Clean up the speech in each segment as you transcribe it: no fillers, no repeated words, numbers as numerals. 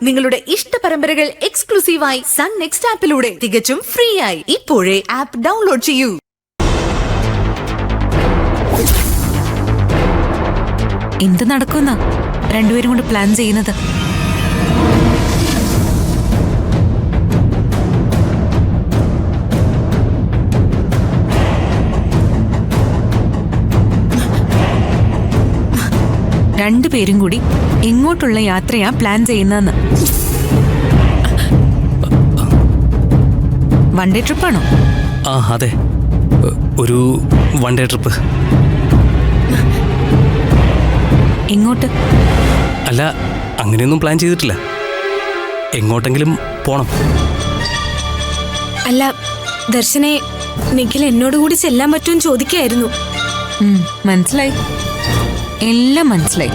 നിങ്ങളുടെ ഇഷ്ട പരമ്പരകൾ എക്സ്ക്ലൂസീവായി സൺ നെക്സ്റ്റ് ആപ്പിലൂടെ തികച്ചും ഫ്രീ ആയി. ഇപ്പോഴേ ആപ്പ് ഡൗൺലോഡ് ചെയ്യൂ. എന്ത് നടക്കുന്ന രണ്ടുപേരും കൊണ്ട് പ്ലാൻ ചെയ്യുന്നത്? രണ്ടുപേരും കൂടി എങ്ങോട്ടുള്ള യാത്രയാ പ്ലാൻ ചെയ്യുന്നതെന്ന്. വൺ ഡേ ട്രിപ്പാണോ? ആ അതെ, ഒരു വൺ ഡേ ട്രിപ്പ്. എങ്ങോട്ട്? അല്ല, അങ്ങനെയൊന്നും പ്ലാൻ ചെയ്തിട്ടില്ല. എങ്ങോട്ടെങ്കിലും പോണം. അല്ല ദർശനെ, നിഖിൽ എന്നോട് കൂടി ചെല്ലാൻ പറ്റുമെന്ന് ചോദിക്കായിരുന്നു. മനസ്സിലായി, എല്ലാം മനസ്സിലായി.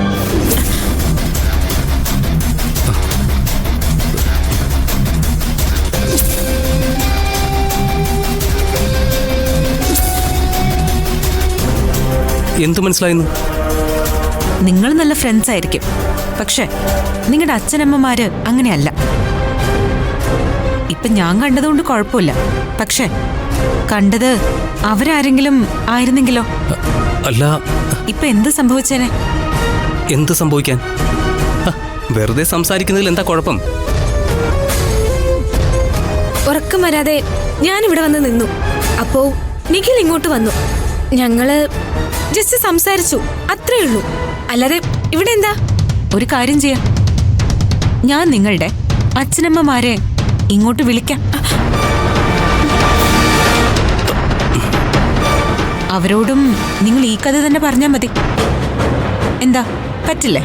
എന്തു മനസ്സിലായിരുന്നു? നിങ്ങൾ നല്ല ഫ്രണ്ട്സ് ആയിരിക്കും, പക്ഷെ നിങ്ങളുടെ അച്ഛനമ്മമാര് അങ്ങനെയല്ല. ഇപ്പൊ ഞാൻ കണ്ടതുകൊണ്ട് കുഴപ്പമില്ല, പക്ഷെ കണ്ടത് അവരാരെങ്കിലും ആയിരുന്നെങ്കിലോ? അല്ല, ഇപ്പൊ എന്ത് സംഭവിച്ചേനെ? എന്ത് സംഭവിക്കാൻ? വെറുതെ സംസാരിക്കുന്നതിൽ എന്താ കുഴപ്പം? ഉറക്കം വരാതെ ഞാനിവിടെ വന്ന് നിന്നു. അപ്പോ നിഖിൽ ഇങ്ങോട്ട് വന്നു. ഞങ്ങള് ജസ്റ്റ് സംസാരിച്ചു, അത്രേ ഉള്ളൂ. അല്ലാതെ ഇവിടെ എന്താ? ഒരു കാര്യം ചെയ്യാം, ഞാൻ നിങ്ങളുടെ അച്ഛനമ്മമാരെ ഇങ്ങോട്ട് വിളിക്കാം. അവരോടും നിങ്ങൾ ഈ കഥ തന്നെ പറഞ്ഞാൽ മതി. എന്താ, പറ്റില്ലേ?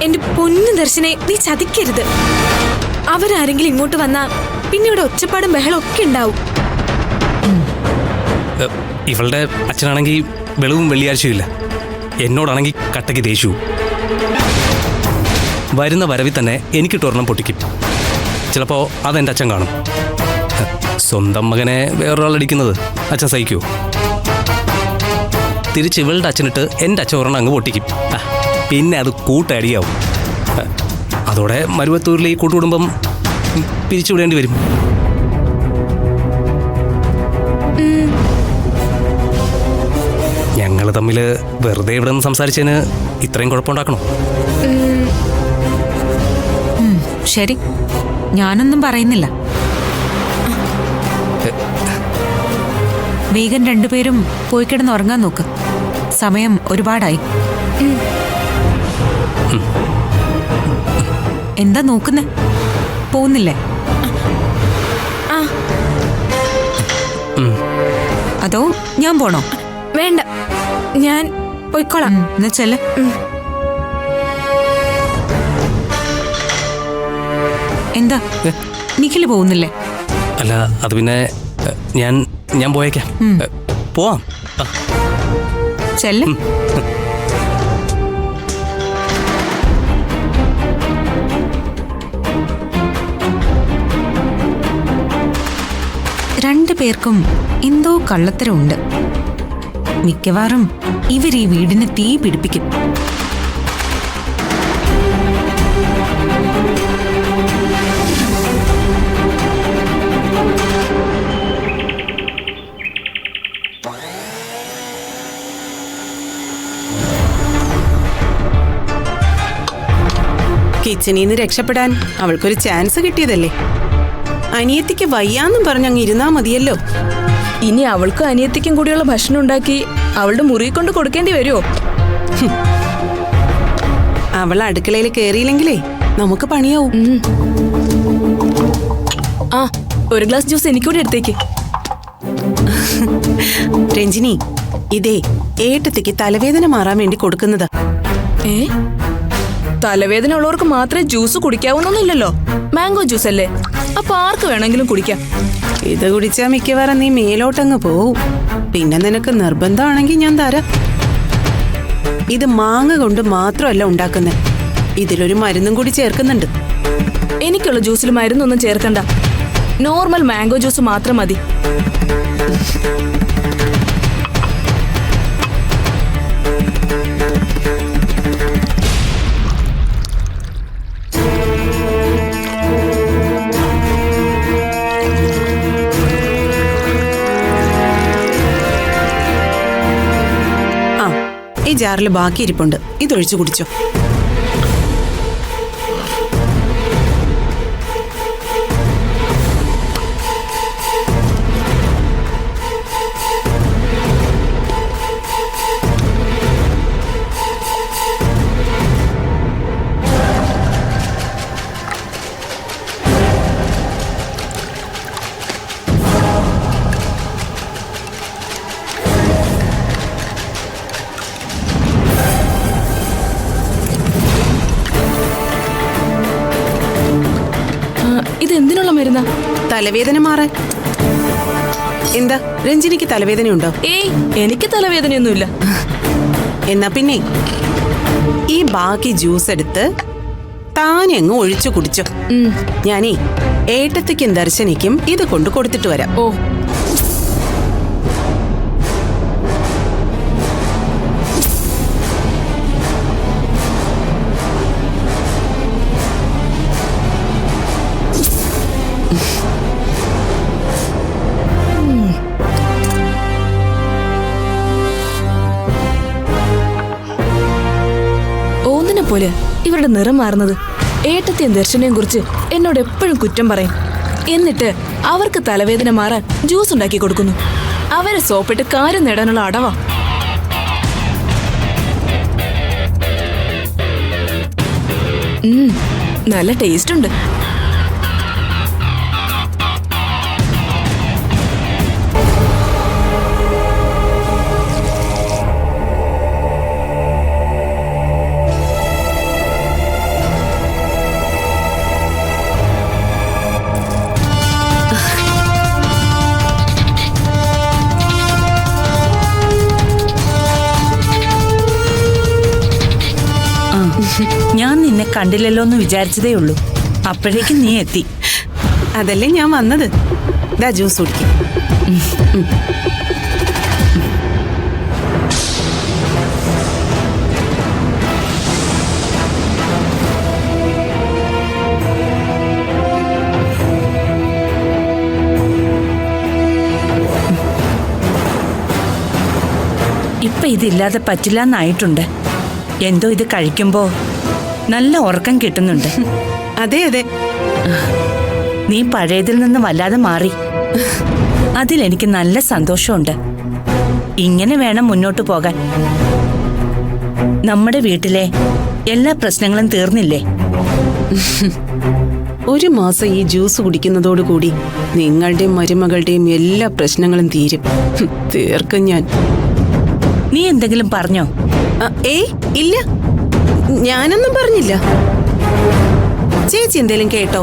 എന്റെ പൊന്നു ദർശനെ, നീ ചതിക്കരുത്. അവരാരെങ്കിലും ഇങ്ങോട്ട് വന്നാ പിന്നെ ഇവിടെ ഒച്ചപ്പാടും ബഹളം ഒക്കെ ഉണ്ടാവും. ഇവളുടെ അച്ഛനാണെങ്കിൽ വെളിവും വെള്ളിയാഴ്ചയില്ല, എന്നോടാണെങ്കിൽ കട്ടയ്ക്ക് ദേഷ്യവും. വരുന്ന വരവിൽ തന്നെ എനിക്കിട്ടൊരെണ്ണം പൊട്ടിക്കും. ചിലപ്പോൾ അതെൻ്റെ അച്ഛൻ കാണും. സ്വന്തം മകനെ വേറൊരാളടിക്കുന്നത് അച്ഛൻ സഹിക്കുമോ? തിരിച്ച് ഇവളുടെ അച്ഛനിട്ട് എൻ്റെ അച്ഛൻ ഒരെണ്ണം അങ്ങ് പൊട്ടിക്കും. പിന്നെ അത് കൂട്ടടിയാവും. അതോടെ മരുവത്തൂരിലെ ഈ കൂട്ടുകുടുംബം പിരിച്ചുവിടേണ്ടി വരും. ഞങ്ങൾ തമ്മിൽ വെറുതെ ഇവിടെ നിന്ന് സംസാരിച്ചതിന് ഇത്രയും കുഴപ്പമുണ്ടാക്കണോ? ശരി, ഞാനൊന്നും പറയുന്നില്ല. വേഗം രണ്ടുപേരും പോയി കിടന്ന് ഉറങ്ങാൻ നോക്ക്. സമയം ഒരുപാടായി. എന്താ നോക്കുന്നേ? പോകുന്നില്ലേ? അതോ ഞാൻ പോണോ? വേണ്ട, ഞാൻ പോയിക്കോളാം. എന്നാ ചെല്ല്. എന്താ, നിഖില് പോകുന്നില്ലേ? അല്ല, അത് പിന്നെ ഞാൻ പോയേക്കാം. പോവാം. ചെല്ല്. രണ്ടു പേർക്കും എന്തോ കള്ളത്തരമുണ്ട്. മിക്കവാറും ഇവർ ഈ വീടിന് തീ പിടിപ്പിക്കും. കിച്ചണിൽ നിന്ന് രക്ഷപ്പെടാൻ അവൾക്കൊരു ചാൻസ് കിട്ടിയതല്ലേ. അനിയത്തിക്ക് വയ്യാന്നും പറഞ്ഞങ്ങ് ഇരുന്നാ മതിയല്ലോ. ഇനി അവൾക്കും അനിയത്തിക്കും കൂടിയുള്ള ഭക്ഷണം ഉണ്ടാക്കി അവളുടെ മുറി കൊണ്ട് കൊടുക്കേണ്ടി വരുമോ? അവൾ അടുക്കളയിൽ കയറിയില്ലെങ്കിലേ നമുക്ക് പണിയാവും. ആ, ഒരു ഗ്ലാസ് ജ്യൂസ് എനിക്കൂടെ എടുത്തേക്ക്. രഞ്ജിനി, ഇതേ ഏട്ടത്തിക്ക് തലവേദന മാറാൻ വേണ്ടി കൊടുക്കുന്നതാ. തലവേദന ഉള്ളവർക്ക് മാത്രമേ ജ്യൂസ് കുടിക്കാവുന്നൊന്നുമില്ലല്ലോ. മാംഗോ ജ്യൂസ് അല്ലേ, അപ്പൊ ആർക്ക് വേണമെങ്കിലും കുടിക്കാം. ഇത് കുടിച്ചാ മിക്കവാറും നീ മേലോട്ടങ്ങ് പോവും. പിന്നെ നിനക്ക് നിർബന്ധമാണെങ്കിൽ ഞാൻ തരാം. ഇത് മാങ്ങ കൊണ്ട് മാത്രമല്ല ഉണ്ടാക്കുന്നത്, ഇതിലൊരു മരുന്നും കൂടി ചേർക്കുന്നുണ്ട്. എനിക്കുള്ള ജ്യൂസിൽ മരുന്നൊന്നും ചേർക്കണ്ട. നോർമൽ മാംഗോ ജ്യൂസ് മാത്രം മതി. ജാറിൽ ബാക്കി ഇരിപ്പുണ്ട്, ഇതൊഴിച്ചു കുടിച്ചോ. ഇത് എന്തിനുള്ള മരുന്നാ? തലവേദന മാറാൻ. എന്താ രഞ്ജിനിക്ക് തലവേദനയുണ്ടോ? ഏയ്, എനിക്ക് തലവേദനയൊന്നുമില്ല. എന്നാ പിന്നെ ഈ ബാക്കി ജ്യൂസ് എടുത്ത് താനെ അങ്ങ് ഒഴിച്ചു കുടിച്ചോ. ഞാനേ ഏട്ടത്തിക്കും ദർശനിക്കും ഇത് കൊണ്ട് കൊടുത്തിട്ട് വരാം. ഓ, ഓന്നിനെ പോലെ ഇവരുടെ നിറം മാറുന്നത്. ഏട്ടത്തെയും ദർശനയും കുറിച്ച് എന്നോട് എപ്പോഴും കുറ്റം പറയും. എന്നിട്ട് അവർക്ക് തലവേദന മാറാൻ ജ്യൂസ് ഉണ്ടാക്കി കൊടുക്കുന്നു. അവരെ സോപ്പിട്ട് കാര്യം നേടാനുള്ള അടവാ. നല്ല ടേസ്റ്റ് ഉണ്ട്. ഞാൻ നിന്നെ കണ്ടില്ലല്ലോ എന്ന് വിചാരിച്ചതേ ഉള്ളൂ, അപ്പോഴേക്കും നീ എത്തി. അതല്ലേ ഞാൻ വന്നത്. ദാ ജ്യൂസ് കുടിക്കും. ഇപ്പൊ ഇതില്ലാതെ പറ്റില്ല എന്നായിട്ടുണ്ട്. എന്തോ ഇത് കഴിക്കുമ്പോ നല്ല ഉറക്കം കിട്ടുന്നുണ്ട്. അതെ അതെ, നീ പഴയതിൽ നിന്ന് വല്ലാതെ മാറി. അതിലെനിക്ക് നല്ല സന്തോഷമുണ്ട്. ഇങ്ങനെ വേണം മുന്നോട്ട് പോകാൻ. നമ്മുടെ വീട്ടിലെ എല്ലാ പ്രശ്നങ്ങളും തീർന്നില്ലേ? ഒരു മാസം ഈ ജ്യൂസ് കുടിക്കുന്നതോടുകൂടി നിങ്ങളുടെയും മരുമകളുടെയും എല്ലാ പ്രശ്നങ്ങളും തീരും. തീർക്കും ഞാൻ. നീ എന്തെങ്കിലും പറഞ്ഞോ? ഏയ് ഇല്ല, ഞാനൊന്നും പറഞ്ഞില്ല. ചേച്ചി എന്തേലും കേട്ടോ?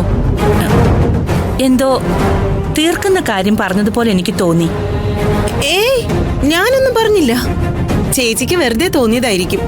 എന്തോ തീർക്കുന്ന കാര്യം പറഞ്ഞതുപോലെ എനിക്ക് തോന്നി. ഏയ് ഞാനൊന്നും പറഞ്ഞില്ല. ചേച്ചിക്ക് വെറുതെ തോന്നിയതായിരിക്കും.